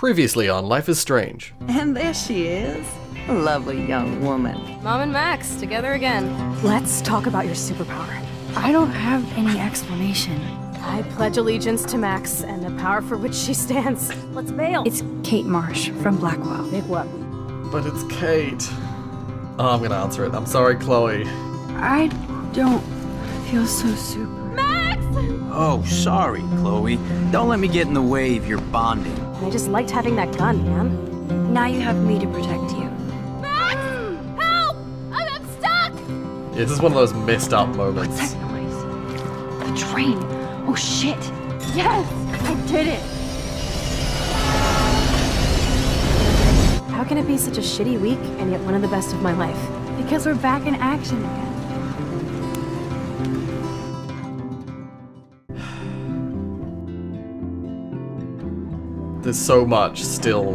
Previously on Life is Strange. And there she is. A lovely young woman. Mom and Max, together again. Let's talk about your superpower. I don't have any explanation. I pledge allegiance to Max and the power for which she stands. Let's bail. It's Kate Marsh from Blackwell. Big what? But it's Kate. Oh, I'm gonna answer it. I'm sorry, Chloe. I don't feel so super. Max! Oh, sorry, Chloe. Don't let me get in the way of your bonding. I just liked having that gun, man. Now you have me to protect you. Max! Help! I'm stuck! Yeah, this is one of those messed up moments. What's that noise? The train. Oh shit. Yes! I did it! How can it be such a shitty week and yet one of the best of my life? Because we're back in action again. There's so much still,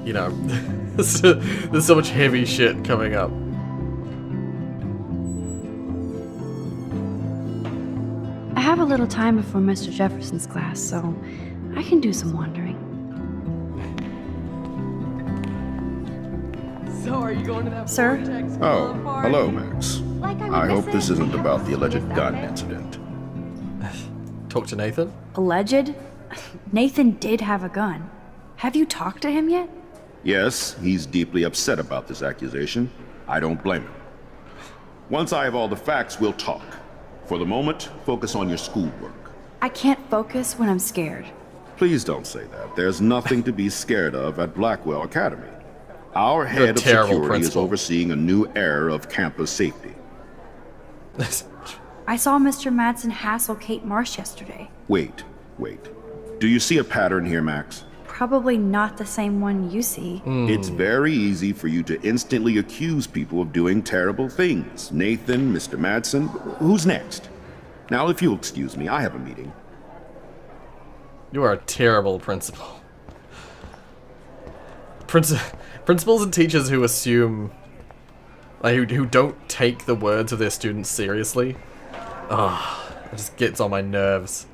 you know, there's so much heavy shit coming up. I have a little time before Mr. Jefferson's class, so I can do some wandering. So are you going to that Sir? Oh, hello, Max. I hope this isn't about the alleged gun incident. Talk to Nathan? Alleged? Nathan did have a gun. Have you talked to him yet? Yes, he's deeply upset about this accusation. I don't blame him. Once I have all the facts, we'll talk. For the moment, focus on your schoolwork. I can't focus when I'm scared. Please don't say that. There's nothing to be scared of at Blackwell Academy. Our You're a head of terrible security is principal. overseeing a new era of campus safety. I saw Mr. Madsen hassle Kate Marsh yesterday. Wait. Do you see a pattern here, Max? Probably not the same one you see. It's very easy for you to instantly accuse people of doing terrible things. Nathan, Mr. Madsen, who's next? Now, if you'll excuse me, I have a meeting. You are a terrible principal. Principals and teachers who assume, like, who don't take the words of their students seriously. Ah, it just gets on my nerves.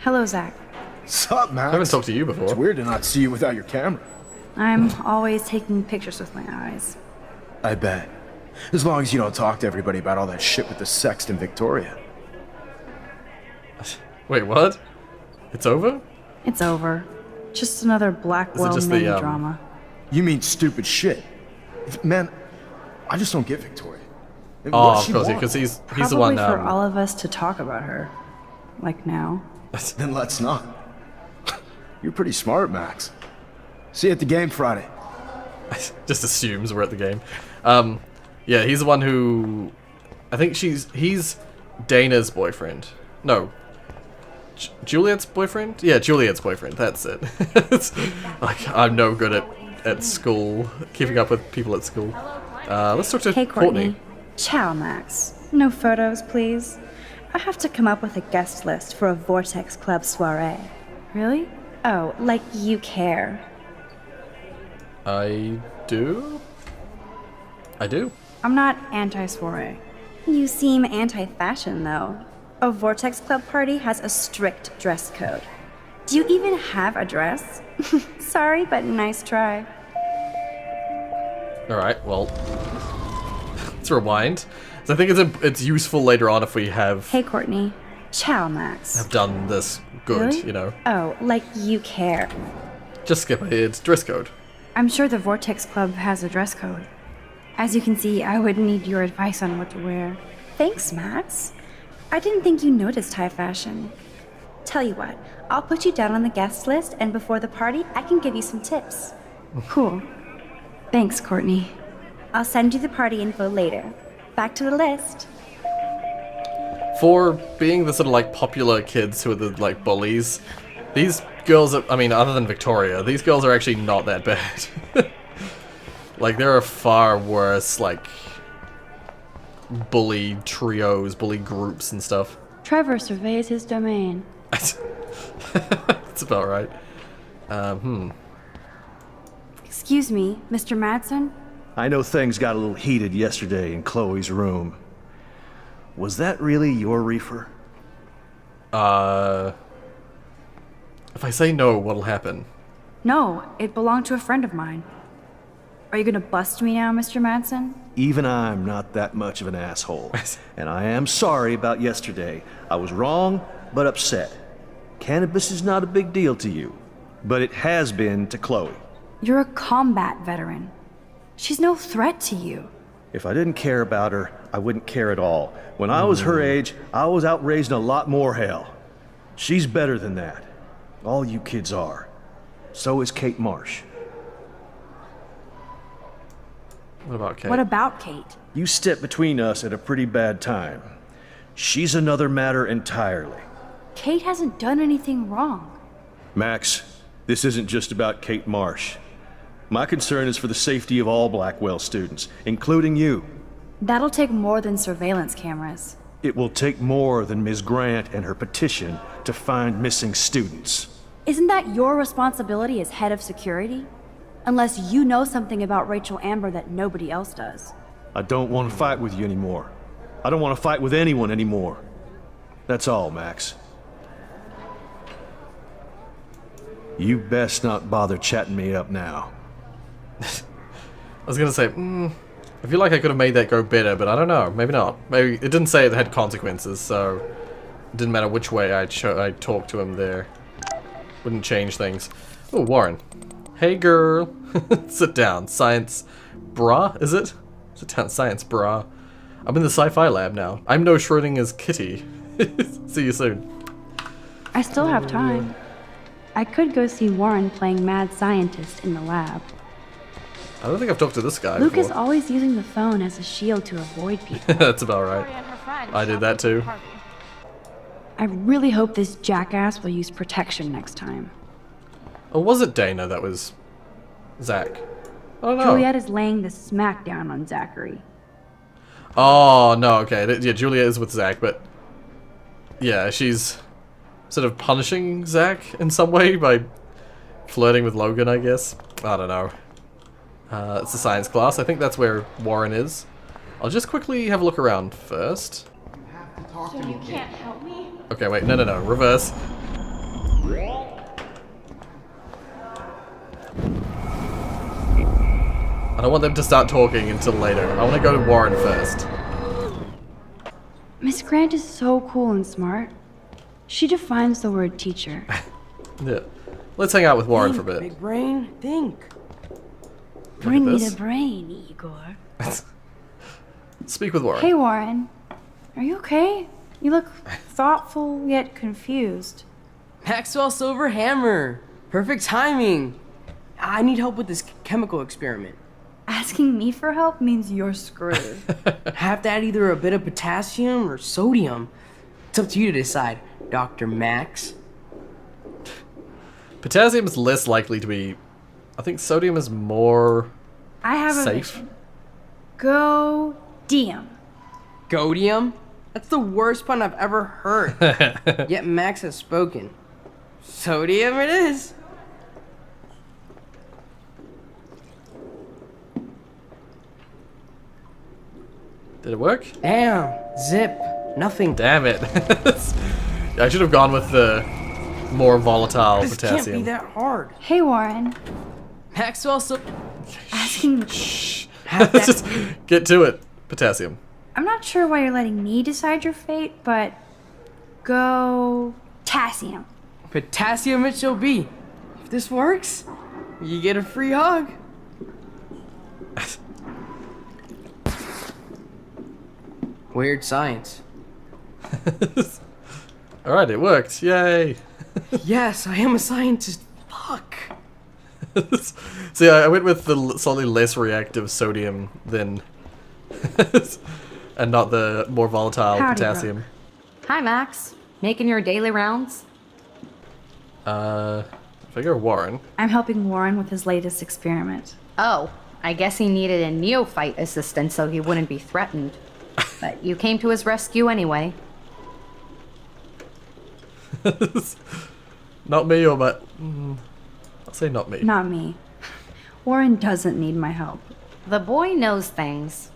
Hello, Zach. Sup, Max? I haven't talked to you before. It's weird to not see you without your camera. I'm always taking pictures with my eyes. I bet. As long as you don't talk to everybody about all that shit with the sext in Victoria. Wait, what? It's over? It's over. Just another Blackwell just the, mini drama. You mean stupid shit. Man, I just don't get Victoria. And Oh, what does of she course, want? because he's Probably the one. for all of us to talk about her. Like now. Then let's not. You're pretty smart, Max. See you at the game Friday. just assumes we're at the game. Yeah, he's the one who, I think he's Dana's boyfriend. No, Juliet's boyfriend? Yeah, Juliet's boyfriend, that's it. It's like, I'm no good at school, keeping up with people at school. Let's talk to Hey, Courtney. Ciao, Max. No photos, please. I have to come up with a guest list for a Vortex Club soiree. Really? Oh, like you care. I do? I'm not anti-soiree. You seem anti-fashion, though. A Vortex Club party has a strict dress code. Do you even have a dress? Sorry, but nice try. Alright, well, let's rewind. So I think it's useful later on if we have Hey, Courtney. Ciao, Max. done this good, Really? you know. Oh, like you care. Just skip it, it's dress code. I'm sure the Vortex Club has a dress code. As you can see, I would need your advice on what to wear. Thanks, Max. I didn't think you noticed high fashion. Tell you what, I'll put you down on the guest list, and before the party, I can give you some tips. Cool. Thanks, Courtney. I'll send you the party info later. Back to the list. For being the sort of like popular kids who are the like bullies, these girls are, I mean, other than Victoria, these girls are actually not that bad. Like, there are far worse, like, bully trios, bully groups and stuff. Trevor surveys his domain. That's about right. Excuse me, Mr. Madsen? I know things got a little heated yesterday in Chloe's room. Was that really your reefer? If I say no, what'll happen? No, it belonged to a friend of mine. Are you gonna bust me now, Mr. Madsen? Even I'm not that much of an asshole. And I am sorry about yesterday. I was wrong, but upset. Cannabis is not a big deal to you, but it has been to Chloe. You're a combat veteran. She's no threat to you. If I didn't care about her, I wouldn't care at all. When I was her age, I was out raising a lot more hell. She's better than that. All you kids are. So is Kate Marsh. What about Kate? What about Kate? You stepped between us at a pretty bad time. She's another matter entirely. Kate hasn't done anything wrong. Max, this isn't just about Kate Marsh. My concern is for the safety of all Blackwell students, including you. That'll take more than surveillance cameras. It will take more than Ms. Grant and her petition to find missing students. Isn't that your responsibility as head of security? Unless you know something about Rachel Amber that nobody else does. I don't want to fight with you anymore. I don't want to fight with anyone anymore. That's all, Max. You best not bother chatting me up now. I was gonna say, I feel like I could have made that go better, but I don't know. Maybe not. Maybe it didn't say it had consequences, so it didn't matter which way I talked to him there. Wouldn't change things. Oh, Warren. Hey, girl. Sit down. Science brah, is it? Sit down, science brah. I'm in the sci-fi lab now. I'm no Schrodinger's kitty. See you soon. I still have time. I could go see Warren playing mad scientist in the lab. I don't think I've talked to this guy Luke before. is always using the phone as a shield to avoid people. That's about right. I did that too. I really hope this jackass will use protection next time. Or was it Dana that was Zach? I don't know. Juliet is laying the smackdown on Zachary. Oh, no, okay. Yeah, Juliet is with Zach, but yeah, she's sort of punishing Zach in some way by flirting with Logan, I guess. I don't know. It's a science class. I think that's where Warren is. I'll just quickly have a look around first. So you can't help me? Okay, wait, no, reverse. I don't want them to start talking until later. I want to go to Warren first. Miss Grant is so cool and smart. She defines the word teacher. Yeah. Let's hang out with Warren for a bit. Big brain, think. Bring me this. the brain, Igor. Speak with Warren. Hey, Warren. Are you okay? You look thoughtful yet confused. Maxwell Silver Hammer. Perfect timing. I need help with this chemical experiment. Asking me for help means you're screwed. Have to add either a bit of potassium or sodium. It's up to you to decide, Dr. Max. Potassium is less likely to be... I think sodium is more I have a safe. vision. Go Diem. Godium? That's the worst pun I've ever heard. Yet Max has spoken. Sodium it is. Did it work? Damn. Zip. Nothing. Damn it. I should have gone with the more volatile This potassium. can't be that hard. Hey, Warren. Maxwell Silver... Asking... Have that... Just get to it. Potassium. I'm not sure why you're letting me decide your fate, but... Go... Tassium. Potassium it shall be. If this works, you get a free hug. Weird science. Alright, it worked. Yay. Yes, I am a scientist. Fuck. See, I went with the slightly less reactive sodium than... and not the more volatile Howdy, potassium. Hi, Max. Making your daily rounds? Figure Warren. I'm helping Warren with his latest experiment. Oh, I guess he needed a neophyte assistant so he wouldn't be threatened. But you came to his rescue anyway. Not me, or but I'll say not me. Not me. Warren doesn't need my help. The boy knows things.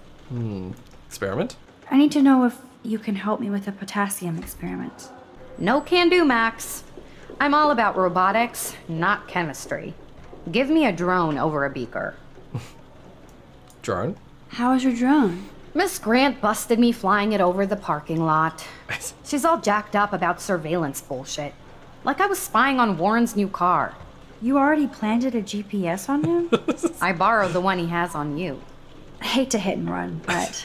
Experiment? I need to know if you can help me with a potassium experiment. No can do, Max. I'm all about robotics, not chemistry. Give me a drone over a beaker. Drone? How's your drone? Miss Grant busted me flying it over the parking lot. She's all jacked up about surveillance bullshit. Like I was spying on Warren's new car. You already planted a GPS on him? I borrowed the one he has on you. I hate to hit and run, but...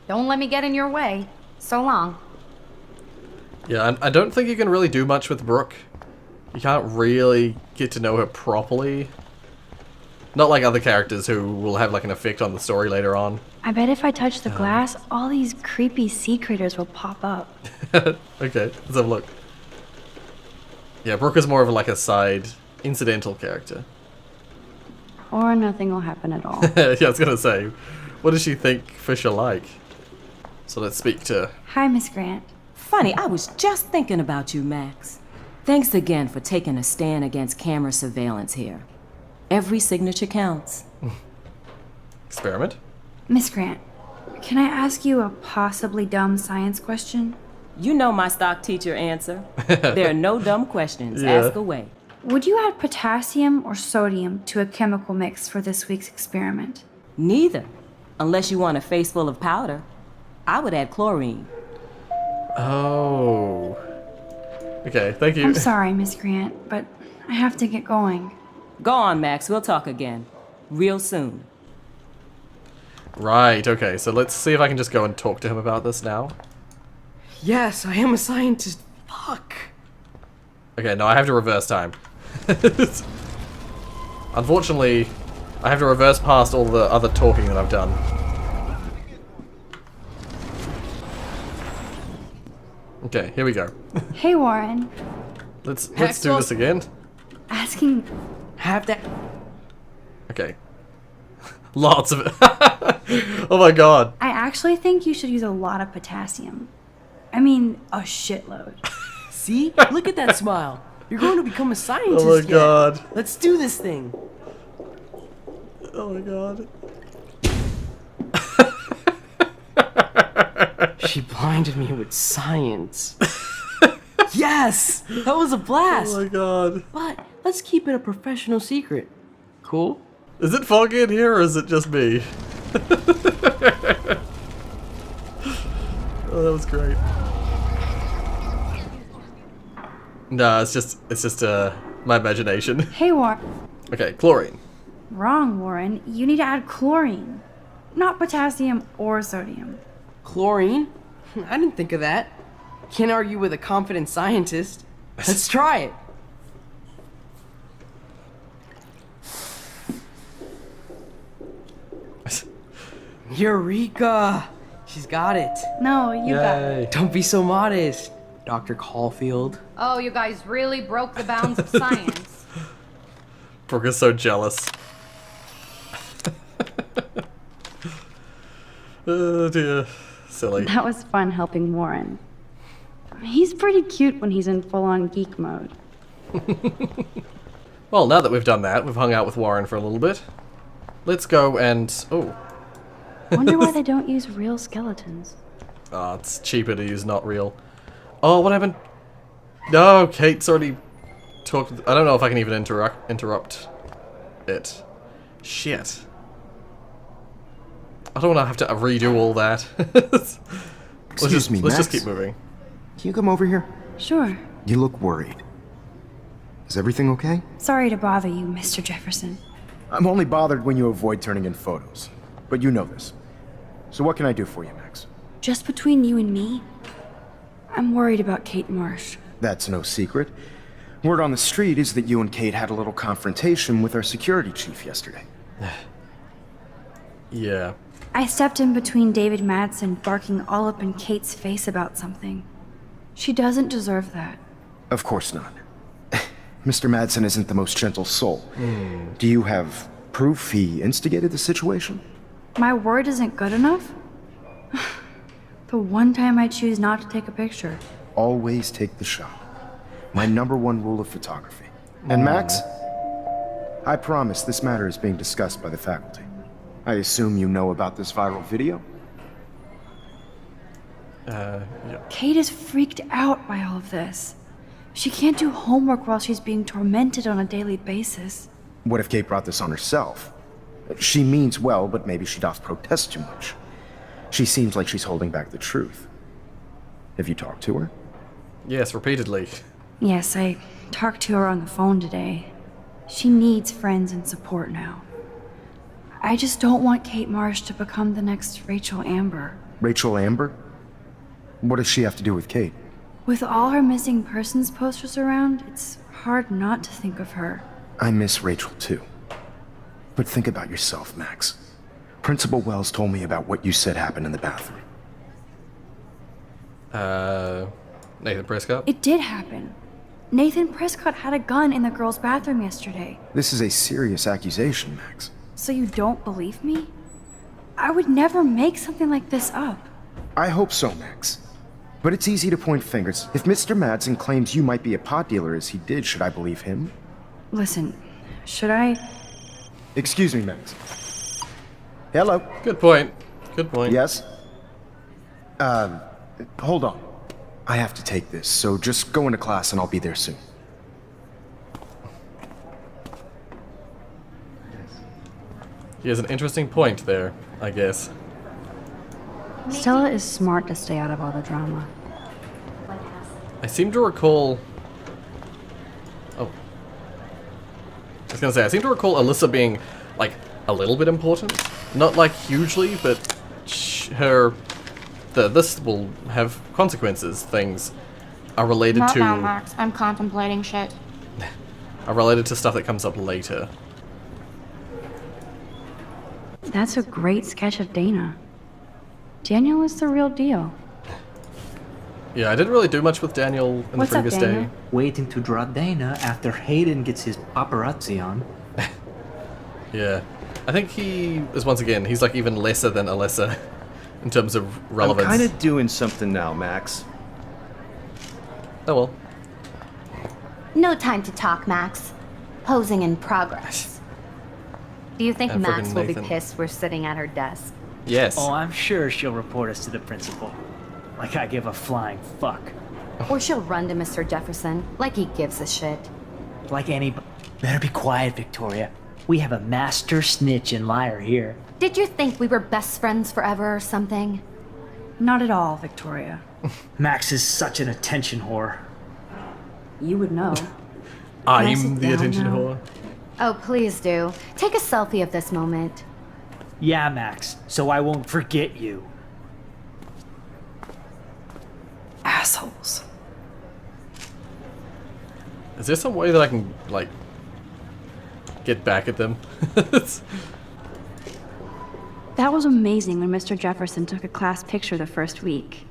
Don't let me get in your way. So long. Yeah, I don't think you can really do much with Brooke. You can't really get to know her properly. Not like other characters who will have like an effect on the story later on. I bet if I touch the glass, all these creepy sea critters will pop up. Okay, let's have a look. Yeah, Brooke is more of like a side, incidental character. Or nothing will happen at all. Yeah, I was gonna say, what does she think fish are like? So let's speak to... Hi, Miss Grant. Funny, I was just thinking about you, Max. Thanks again for taking a stand against camera surveillance here. Every signature counts. Experiment? Miss Grant, can I ask you a possibly dumb science question? You know my stock teacher answer. There are no dumb questions. Yeah. Ask away. Would you add potassium or sodium to a chemical mix for this week's experiment? Neither. Unless you want a face full of powder. I would add chlorine. Oh. Okay, thank you. I'm sorry, Miss Grant, but I have to get going. Go on, Max. We'll talk again. Real soon. Right, okay, so let's see if I can just go and talk to him about this now. Yes, I am a scientist. Fuck. Okay, no, I have to reverse time. Unfortunately, I have to reverse past all the other talking that I've done. Okay, here we go. Hey, Warren. Let's do this again. Asking... Have that. Okay. Lots of it. Oh my god. I actually think you should use a lot of potassium. I mean, a shitload. See? Look at that smile. You're going to become a scientist. Oh my god. Yet. Let's do this thing. Oh my god. She blinded me with science. Yes! That was a blast! Oh my god. But let's keep it a professional secret. Cool? Is it foggy in here or is it just me? Oh, that was great. Nah, it's just my imagination. Hey, Warren. Okay, chlorine. Wrong, Warren. You need to add chlorine. Not potassium or sodium. Chlorine? I didn't think of that. Can't argue with a confident scientist. Let's try it. Eureka! She's got it. No, you got it. Yay. Don't be so modest, Dr. Caulfield. Oh, you guys really broke the bounds of science. Brooke is so jealous. Oh dear. Silly. That was fun helping Warren. He's pretty cute when he's in full-on geek mode. Well, now that we've done that, we've hung out with Warren for a little bit. Let's go and... Oh. Wonder why they don't use real skeletons. Oh, it's cheaper to use not real. Oh, what happened? No, Kate's already talked... I don't know if I can even interrupt it. Shit. I don't want to have to redo all that. Excuse me, Let's Max? just keep moving. Can you come over here? Sure. You look worried. Is everything okay? Sorry to bother you, Mr. Jefferson. I'm only bothered when you avoid turning in photos. But you know this. So what can I do for you, Max? Just between you and me, I'm worried about Kate Marsh. That's no secret. Word on the street is that you and Kate had a little confrontation with our security chief yesterday. Yeah. I stepped in between David Madsen barking all up in Kate's face about something. She doesn't deserve that. Of course not. Mr. Madsen isn't the most gentle soul. Do you have proof he instigated the situation? My word isn't good enough? The one time I choose not to take a picture. Always take the shot. My #1 rule of photography. And Max, I promise this matter is being discussed by the faculty. I assume you know about this viral video? Yeah. Kate is freaked out by all of this. She can't do homework while she's being tormented on a daily basis. What if Kate brought this on herself? She means well, but maybe she doth protest too much. She seems like she's holding back the truth. Have you talked to her? Yes, repeatedly. Yes, I talked to her on the phone today. She needs friends and support now. I just don't want Kate Marsh to become the next Rachel Amber. Rachel Amber? What does she have to do with Kate? With all her missing persons posters around, it's hard not to think of her. I miss Rachel too. But think about yourself, Max. Principal Wells told me about what you said happened in the bathroom. Nathan Prescott? It did happen. Nathan Prescott had a gun in the girls' bathroom yesterday. This is a serious accusation, Max. So you don't believe me? I would never make something like this up. I hope so, Max. But it's easy to point fingers. If Mr. Madsen claims you might be a pot dealer as he did, should I believe him? Listen, should I... Excuse me, Max. Hello. Good point. Good point. Yes? Hold on. I have to take this, so just go into class and I'll be there soon. He has an interesting point there, I guess. Stella is smart to stay out of all the drama. I seem to recall... Oh. I was gonna say, I seem to recall Alyssa being, like, a little bit important. Not, like, hugely, but this will have consequences. Things are related Not to... now, Max. I'm contemplating shit. Are related to stuff that comes up later. That's a great sketch of Dana. Daniel is the real deal. Yeah, I didn't really do much with Daniel in What's the up, previous Daniel? day. Waiting to draw Dana after Hayden gets his paparazzi on. Yeah. I think he is, once again, he's like even lesser than Alyssa in terms of relevance. I'm kind of doing something now, Max. Oh well. No time to talk, Max. Posing in progress. Do you think And Max friggin' will be Nathan. pissed we're sitting at her desk? Yes. Oh, I'm sure she'll report us to the principal. Like I give a flying fuck. Or she'll run to Mr. Jefferson, like he gives a shit. Like any... Better be quiet, Victoria. We have a master snitch and liar here. Did you think we were best friends forever or something? Not at all, Victoria. Max is such an attention whore. You would know. I'm sit the down attention now? whore. Oh, please do. Take a selfie of this moment. Yeah, Max, so I won't forget you. Assholes. Is there some way that I can, like, get back at them? That was amazing when Mr. Jefferson took a class picture the first week.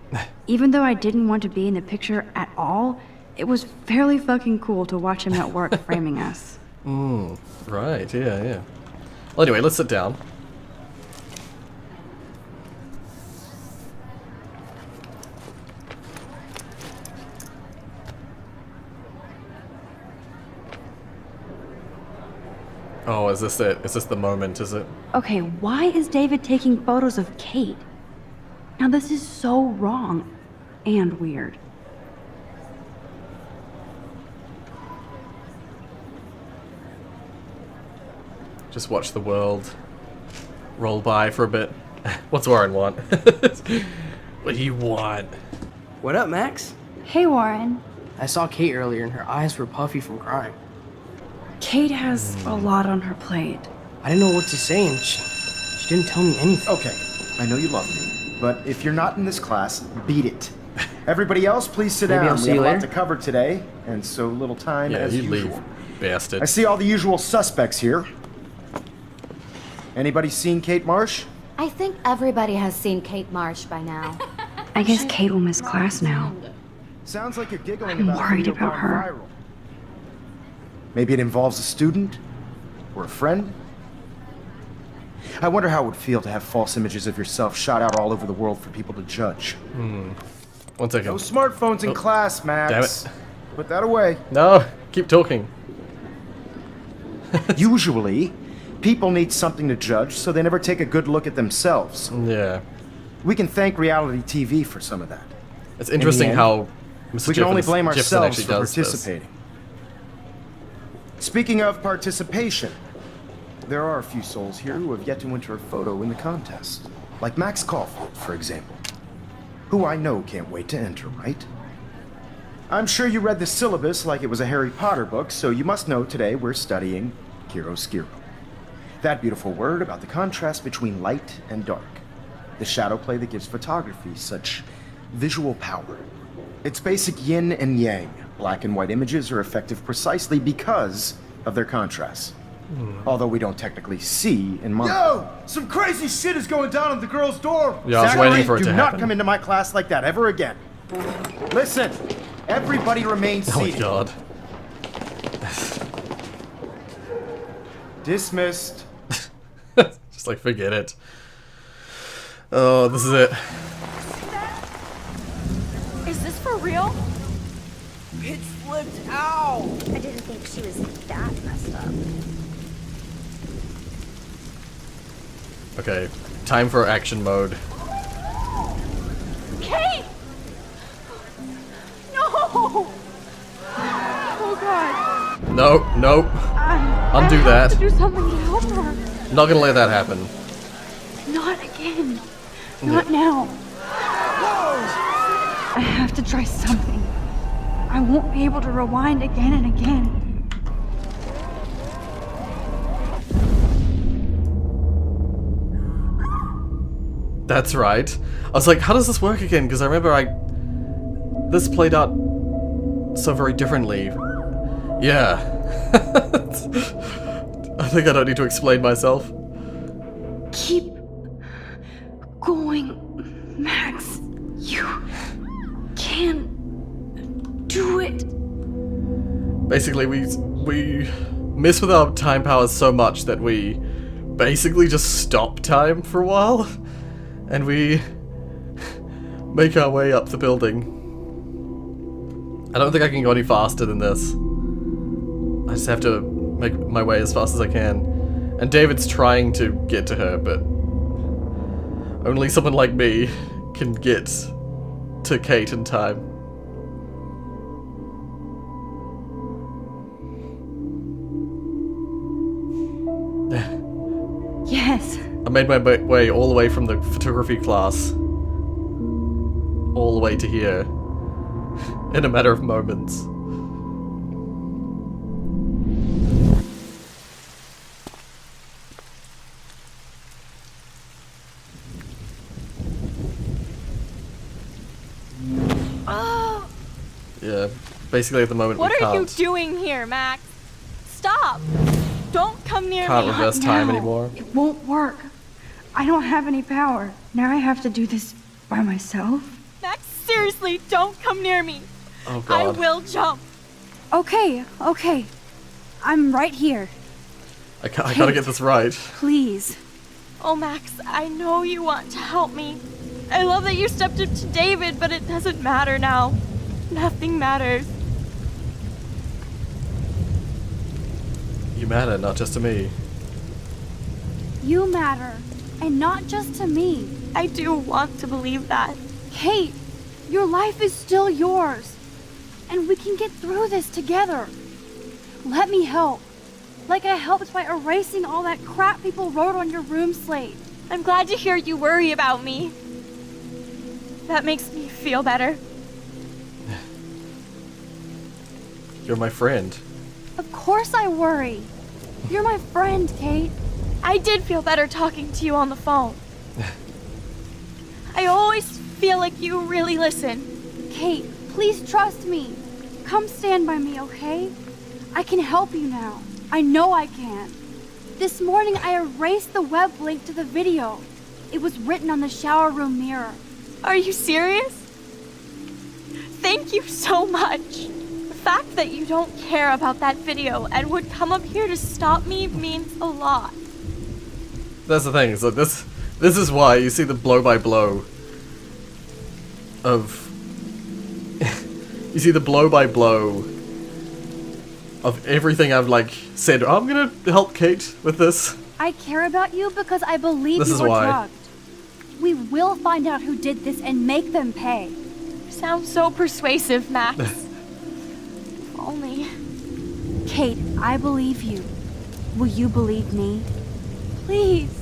Even though I didn't want to be in the picture at all, it was fairly fucking cool to watch him at work framing us. Right, yeah. Well, anyway, let's sit down. Oh, is this it? Is this the moment, is it? Okay, why is David taking photos of Kate? Now this is so wrong and weird. Just watch the world roll by for a bit. What's Warren want? What do you want? What up, Max? Hey, Warren. I saw Kate earlier and her eyes were puffy from crying. Kate has a lot on her plate. I didn't know what to say and she didn't tell me anything. Okay, I know you love me, but if you're not in this class, beat it. Everybody else, please sit Maybe down. I'll We see have you a lot later. to cover today, and so little time Yeah, as you usual. leave, bastard. I see all the usual suspects here. Anybody seen Kate Marsh? I think everybody has seen Kate Marsh by now. I guess Kate will miss class now. Sounds like you're giggling I'm about a worried video about gone her. viral. Maybe it involves a student or a friend. I wonder how it would feel to have false images of yourself shot out all over the world for people to judge. 1 second. No smartphones in class, Max. Damn it. Put that away. No, keep talking. Usually, people need something to judge, so they never take a good look at themselves. Yeah. We can thank reality TV for some of that. It's interesting end- how We can only blame Jefferson ourselves actually for does this. participating. Speaking of participation, there are a few souls here who have yet to enter a photo in the contest. Like Max Caulfield, for example. Who I know can't wait to enter, right? I'm sure you read the syllabus like it was a Harry Potter book, so you must know today we're studying chiaroscuro. That beautiful word about the contrast between light and dark. The shadow play that gives photography such visual power. It's basic yin and yang. Black and white images are effective precisely because of their contrast. Although we don't technically see in monochrome. Yo! Some crazy shit is going down at the girl's door! Yeah, I was waiting for it to do happen. not come into my class like that ever again. Listen, everybody remain Oh my seated. god. Dismissed. Just like, forget it. Oh, this is it. Is this for real? It slipped out. I didn't think she was that messed up. Okay, time for action mode. Kate! No! Oh god. Nope, nope. Undo I that. have to do something to help her. Not gonna let that happen. Not again. Not now. I have to try something. I won't be able to rewind again and again. That's right. I was like, how does this work again? Because I remember this played out so very differently. Yeah. I think I don't need to explain myself. Keep going, Max. You can do it. Basically, we mess with our time powers so much that we basically just stop time for a while. And we make our way up the building. I don't think I can go any faster than this. I just have to make my way as fast as I can. And David's trying to get to her, but only someone like me can get to Kate in time. Yes. I made my way all the way from the photography class all the way to here in a matter of moments. Oh! Yeah, basically at the moment What we are you can't doing here, Max? Stop! Don't come near can't me. reverse Not time now. anymore. It won't work. I don't have any power. Now I have to do this by myself. Max, seriously, don't come near me. Oh I god. will jump. Okay. I'm right here. I gotta get this right. Please. Oh, Max, I know you want to help me. I love that you stepped up to David, but it doesn't matter now. Nothing matters. You matter, not just to me. You matter. And not just to me. I do want to believe that. Kate, your life is still yours. And we can get through this together. Let me help. Like I helped by erasing all that crap people wrote on your room slate. I'm glad to hear you worry about me. That makes me feel better. You're my friend. Of course I worry. You're my friend, Kate. I did feel better talking to you on the phone. I always feel like you really listen. Kate, please trust me. Come stand by me, okay? I can help you now. I know I can. This morning I erased the web link to the video. It was written on the shower room mirror. Are you serious? Thank you so much. The fact that you don't care about that video and would come up here to stop me means a lot. That's the thing, so this is why you see the blow by blow of you see the blow by blow of everything I've like said. I'm gonna help Kate with this. I care about you because I believe This you is were why. drugged. We will find out who did this and make them pay. sound so persuasive, Max. If only. Kate, I believe you. Will you believe me? Please,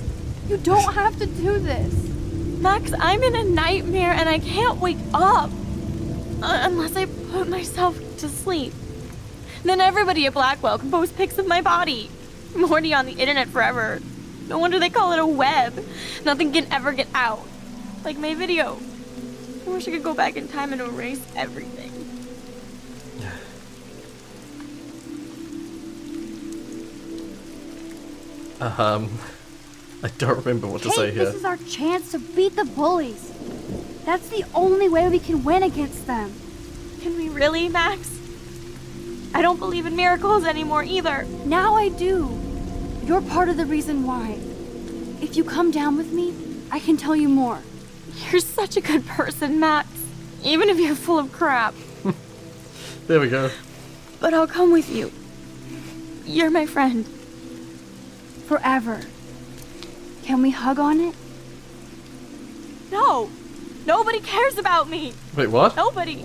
you don't have to do this. Max, I'm in a nightmare and I can't wake up. Unless I put myself to sleep. Then everybody at Blackwell can post pics of my body. I'm already on the internet forever. No wonder they call it a web. Nothing can ever get out. Like my video. I wish I could go back in time and erase everything. I don't remember what to say here. This is our chance to beat the bullies. That's the only way we can win against them. Can we really, Max? I don't believe in miracles anymore either. Now I do. You're part of the reason why. If you come down with me, I can tell you more. You're such a good person, Max. Even if you're full of crap. There we go. But I'll come with you. You're my friend. Forever. Can we hug on it? No. Nobody cares about me. Wait, what? Nobody.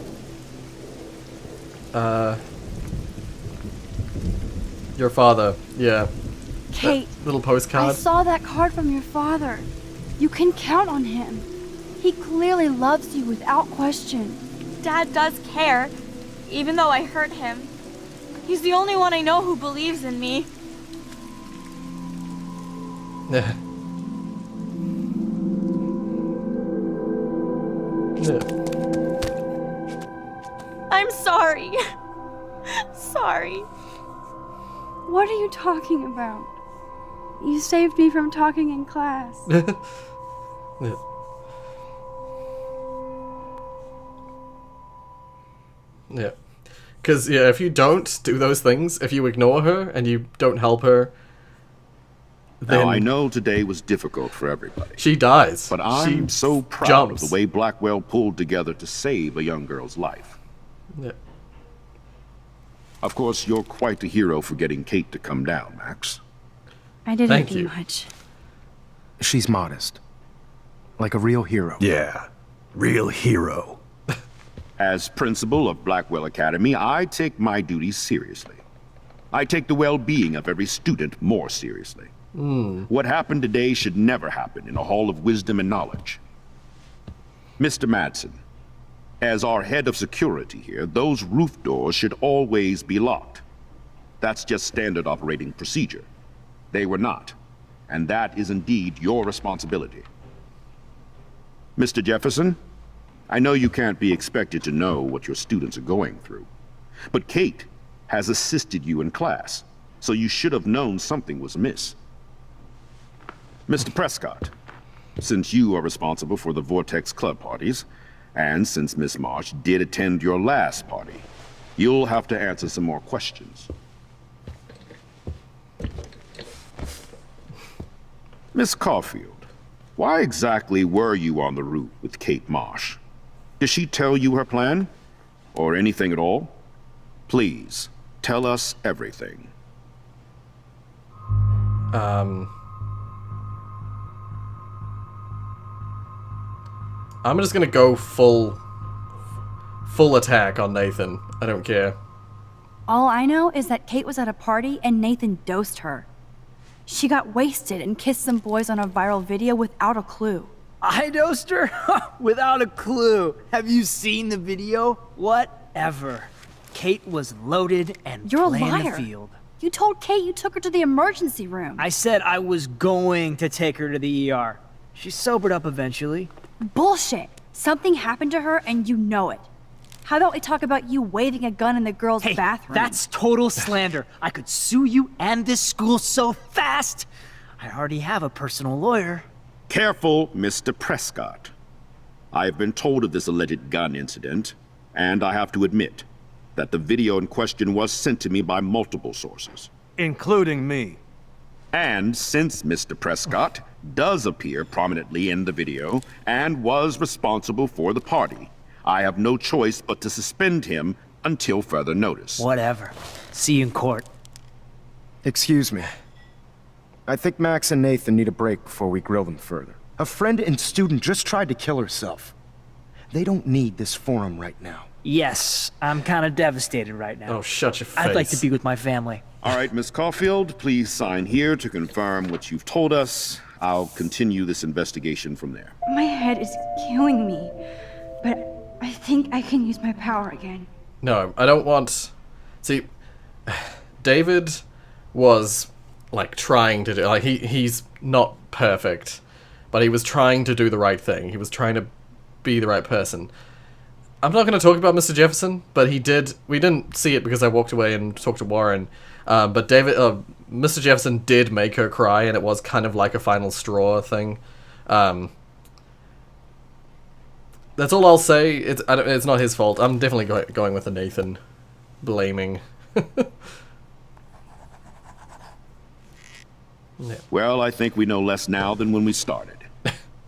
Your father. Yeah. Kate. That little postcard. I saw that card from your father. You can count on him. He clearly loves you without question. Dad does care, even though I hurt him. He's the only one I know who believes in me. Yeah. Yeah. I'm sorry. Sorry. What are you talking about? You saved me from talking in class. Yeah. Yeah. Because, yeah, if you don't do those things, if you ignore her and you don't help her, then now, I know today was difficult for everybody. She dies. But I'm so proud of the way Blackwell pulled together to save a young girl's life. Yeah. Of course, you're quite a hero for getting Kate to come down, Max. I didn't do much. She's modest. Like a real hero. Yeah, real hero. As principal of Blackwell Academy, I take my duties seriously. I take the well-being of every student more seriously. What happened today should never happen in a hall of wisdom and knowledge. Mr. Madsen, as our head of security here, those roof doors should always be locked. That's just standard operating procedure. They were not, and that is indeed your responsibility. Mr. Jefferson, I know you can't be expected to know what your students are going through, but Kate has assisted you in class, so you should have known something was amiss. Mr. Prescott, since you are responsible for the Vortex Club parties, and since Miss Marsh did attend your last party, you'll have to answer some more questions. Miss Caulfield, why exactly were you on the route with Kate Marsh? Did she tell you her plan? Or anything at all? Please, tell us everything. I'm just gonna go full attack on Nathan. I don't care. All I know is that Kate was at a party and Nathan dosed her. She got wasted and kissed some boys on a viral video without a clue. I dosed her? Without a clue. Have you seen the video? Whatever. Kate was loaded and You're a playing liar. the field. You told Kate you took her to the emergency room. I said I was going to take her to the ER. She sobered up eventually. Bullshit. Something happened to her and you know it. How about we talk about you waving a gun in the girls' bathroom? That's total slander. I could sue you and this school so fast. I already have a personal lawyer. Careful, Mr. Prescott. I have been told of this alleged gun incident, and I have to admit that the video in question was sent to me by multiple sources. Including me. And since Mr. Prescott does appear prominently in the video and was responsible for the party, I have no choice but to suspend him until further notice. Whatever. See you in court. Excuse me. I think Max and Nathan need a break before we grill them further. A friend and student just tried to kill herself. They don't need this forum right now. Yes, I'm kind of devastated right now. Oh, shut your face. I'd like to be with my family. All right, Miss Caulfield, please sign here to confirm what you've told us. I'll continue this investigation from there. My head is killing me, but I think I can use my power again. No, I don't want... See, David was, like, trying to do... Like, he's not perfect, but he was trying to do the right thing. He was trying to be the right person. I'm not going to talk about Mr. Jefferson, but he did... We didn't see it because I walked away and talked to Warren, but Mr. Jefferson did make her cry, and it was kind of like a final straw thing. That's all I'll say. It's not his fault. I'm definitely going with the Nathan blaming. Yeah. Well, I think we know less now than when we started.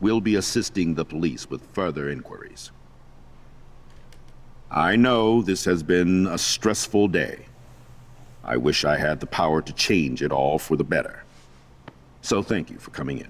We'll be assisting the police with further inquiries. I know this has been a stressful day. I wish I had the power to change it all for the better. So thank you for coming in.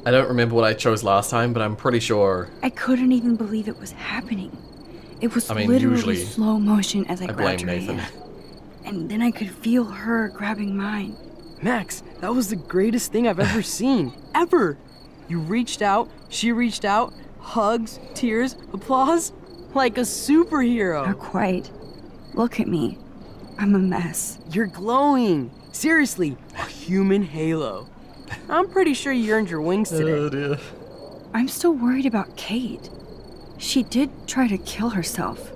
I don't remember what I chose last time, but I'm pretty sure... I couldn't even believe it was happening. It was I mean, literally usually slow motion as I I grabbed blame her Nathan. hand. And then I could feel her grabbing mine. Max, that was the greatest thing I've ever seen. Ever! You reached out, she reached out, hugs, tears, applause. Like a superhero. Not quite. Look at me. I'm a mess. You're glowing. Seriously, a human halo. I'm pretty sure you earned your wings today. Oh dear. I'm still worried about Kate. She did try to kill herself.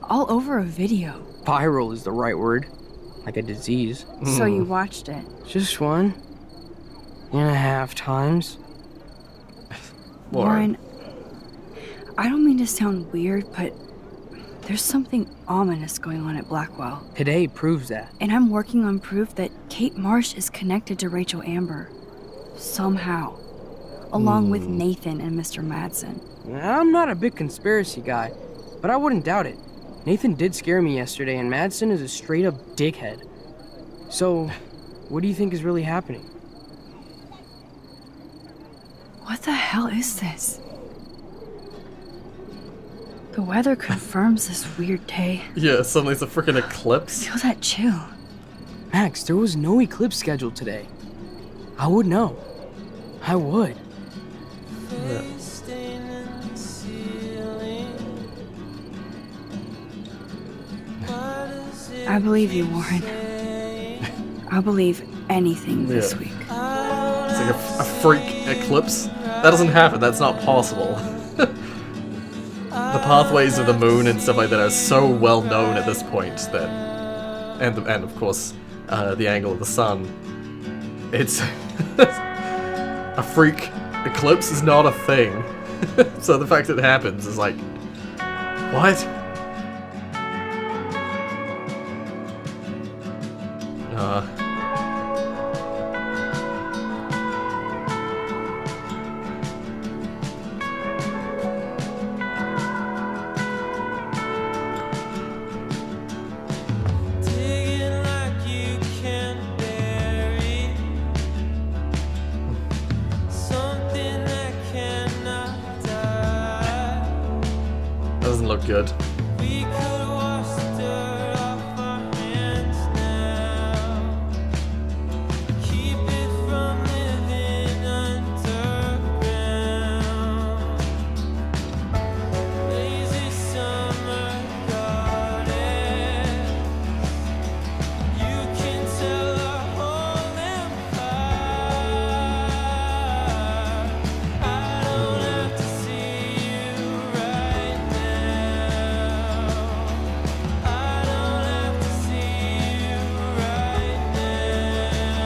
All over a video. Viral is the right word. Like a disease. So you watched it? Just 1.5 times. Warren, I don't mean to sound weird, but there's something ominous going on at Blackwell. Today proves that. And I'm working on proof that Kate Marsh is connected to Rachel Amber. Somehow. Along with Nathan and Mr. Madsen. I'm not a big conspiracy guy, but I wouldn't doubt it. Nathan did scare me yesterday, and Madsen is a straight-up dickhead. So, what do you think is really happening? What the hell is this? The weather confirms this weird day. Yeah, suddenly it's a freaking eclipse. Feel that chill. Max, there was no eclipse scheduled today. I would know. I would. Yeah. I believe you, Warren. I'll believe anything this week. It's like a freak eclipse. That doesn't happen. That's not possible. The pathways of the moon and stuff like that are so well known at this point that, and of course, the angle of the sun. It's a freak eclipse is not a thing. So the fact that it happens is like, what? Doesn't look good.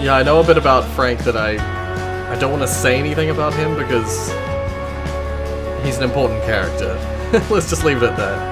Yeah, I know a bit about Frank that I don't want to say anything about him because he's an important character. Let's just leave it at that.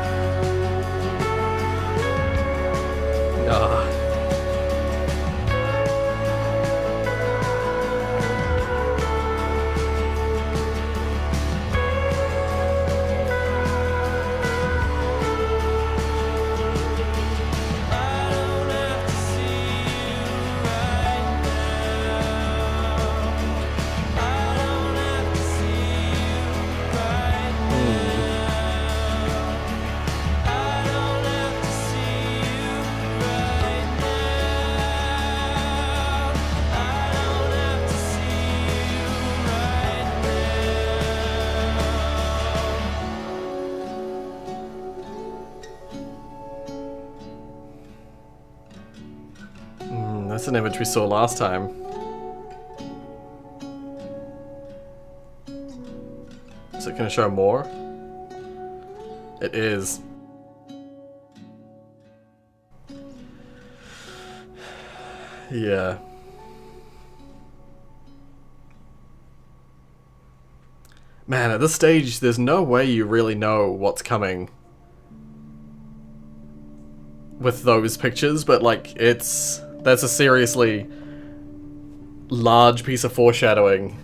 It's an image we saw last time. Is it going to show more? It is. Yeah. Man, at this stage, there's no way you really know what's coming with those pictures, but like, that's a seriously large piece of foreshadowing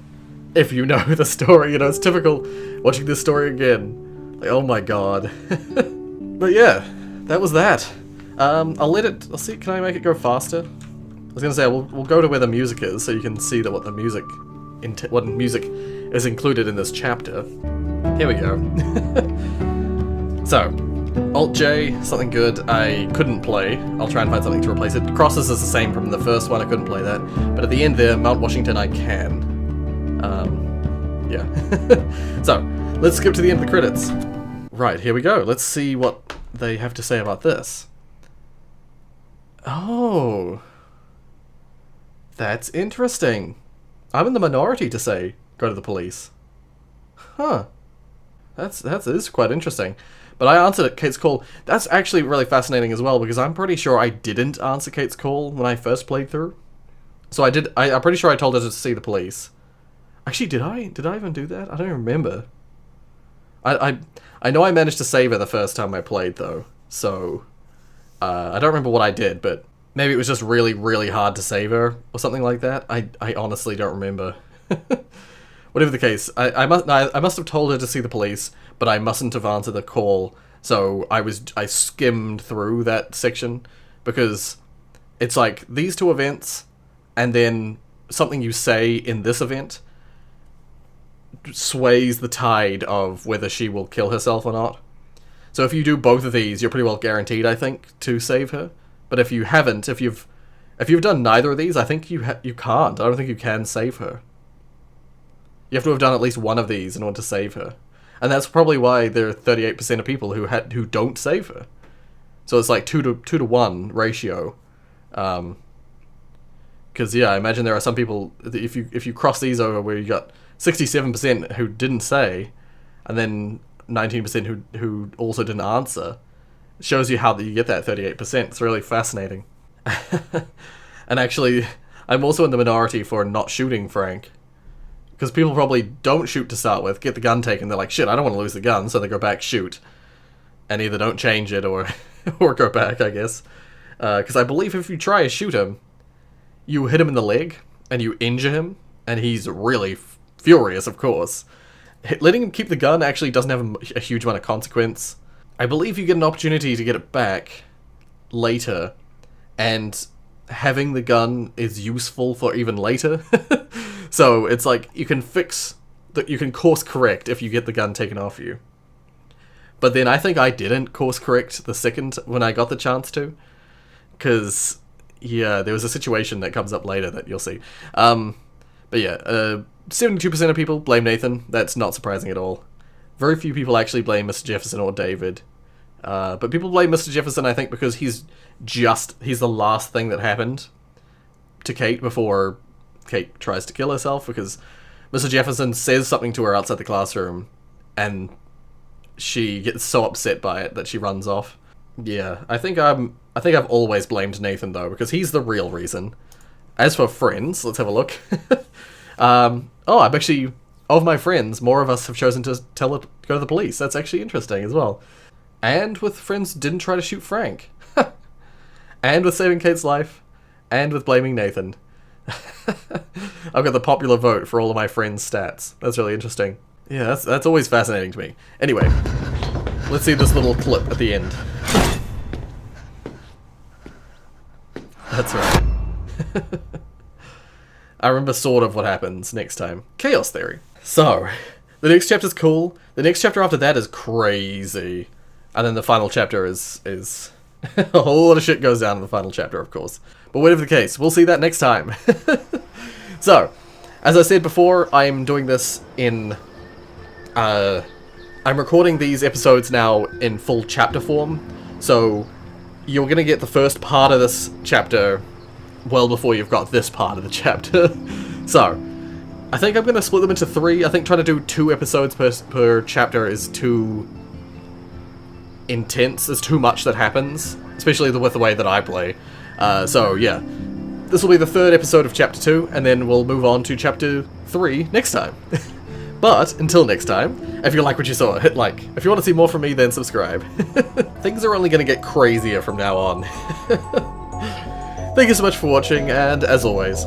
if you know the story. You know, it's typical watching this story again. Like, oh my god. But yeah, that was that. I'll see, can I make it go faster? I was gonna say, we'll go to where the music is, so you can see that what music is included in this chapter. Here we go. So, Alt-J, something good I couldn't play. I'll try and find something to replace it. Crosses is the same from the first one, I couldn't play that. But at the end there, Mount Washington I can. Yeah. So, let's skip to the end of the credits. Right, here we go. Let's see what they have to say about this. Oh. That's interesting. I'm in the minority to say, go to the police. Huh. That is quite interesting. But I answered Kate's call. That's actually really fascinating as well, because I'm pretty sure I didn't answer Kate's call when I first played through. So I'm pretty sure I told her to see the police. Actually, did I even do that? I don't remember. I know I managed to save her the first time I played, though. So, I don't remember what I did, but maybe it was just really, really hard to save her, or something like that. I honestly don't remember. Whatever the case, I must have told her to see the police, but I mustn't have answered the call. So I skimmed through that section, because it's like these two events, and then something you say in this event sways the tide of whether she will kill herself or not. So if you do both of these, you're pretty well guaranteed, I think, to save her. But if you haven't, if you've done neither of these, I think you can't. I don't think you can save her. You have to have done at least one of these in order to save her. And that's probably why there are 38% of people who don't save her. So it's like 2 to 1 ratio. Because yeah, I imagine there are some people, if you cross these over where you got 67% who didn't say, and then 19% who also didn't answer, it shows you how you get that 38%. It's really fascinating. And actually, I'm also in the minority for not shooting Frank. Because people probably don't shoot to start with, get the gun taken, they're like, shit, I don't want to lose the gun, so they go back, shoot. And either don't change it or or go back, I guess. Because I believe if you try to shoot him, you hit him in the leg, and you injure him, and he's really furious, of course. Letting him keep the gun actually doesn't have a huge amount of consequence. I believe you get an opportunity to get it back later, and having the gun is useful for even later. So it's like you can course correct if you get the gun taken off you. But then I think I didn't course correct the second when I got the chance to, because yeah, there was a situation that comes up later that you'll see. But yeah, 72% of people blame Nathan. That's not surprising at all. Very few people actually blame Mr. Jefferson or David. But people blame Mr. Jefferson, I think, because he's the last thing that happened to Kate before Kate tries to kill herself, because Mr. Jefferson says something to her outside the classroom, and she gets so upset by it that she runs off. Yeah, I think I've always blamed Nathan, though, because he's the real reason. As for friends, let's have a look. I'm actually, of my friends, more of us have chosen to go to the police. That's actually interesting as well. And with friends didn't try to shoot Frank. And with saving Kate's life. And with blaming Nathan. I've got the popular vote for all of my friends' stats. That's really interesting. Yeah, that's always fascinating to me. Anyway, let's see this little clip at the end. That's right. I remember sort of what happens next time. Chaos theory. So, the next chapter's cool. The next chapter after that is crazy. And then the final chapter is a whole lot of shit goes down in the final chapter, of course. But whatever the case, we'll see that next time. So, as I said before, I'm doing this in... I'm recording these episodes now in full chapter form. So, you're going to get the first part of this chapter well before you've got this part of the chapter. So, I think I'm going to split them into 3. I think trying to do 2 episodes per chapter is too intense. There's too much that happens, especially with the way that I play. So, yeah. This will be the 3rd episode of Chapter 2, and then we'll move on to Chapter 3 next time. But, until next time, if you like what you saw, hit like. If you want to see more from me, then subscribe. Things are only going to get crazier from now on. Thank you so much for watching, and as always,